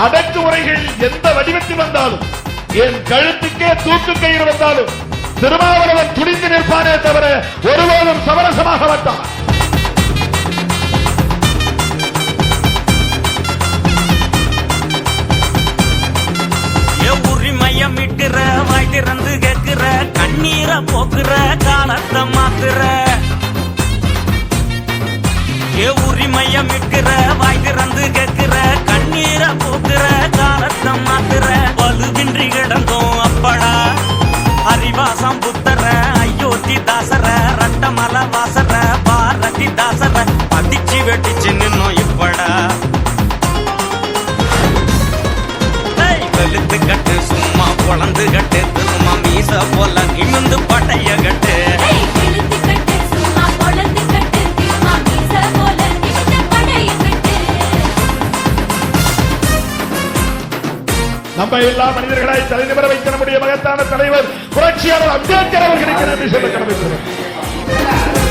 அடக்குமுறைகள் எந்த வடிவத்தில் வந்தாலும், என் கழுத்துக்கே தூக்கு கயிறு வந்தாலும் திருமாவளவன் துணிந்து நிற்பானே தவிர ஒருபோதும் சமரசமாக மாட்டான். உரிமையமிட்டுற வாய் திறந்து கேட்கிற கண்ணீரை போக்குற காலத்தை மாத்துற. உரிமையமிட்டுற வாய் திறந்து கேட்கிற கண்ணீரை போக்குற காலத்தை மாத்துற. வலுவின்றி கிடந்தோம் அப்படா ஹரிவாசம் புத்தர அயோத்தி தாசர ரட்டமல வாசர பாரதி தாசர அடிச்சு வெட்டிச்சு நின்னோம் இப்படா. வெளுத்து கட்டு சும்மா பொழந்து கட்டு திருமா மீச போல நிமிந்து பட்டைய கட்டு. நம்ம எல்லா மனிதர்களாய் தலைநிமிர வைக்க நம்முடைய மகத்தான தலைவர் புரட்சியாளர் அம்பேத்கர் அவர்களுக்கு நன்றி சொல்ல கடமைப்பட்டோம்.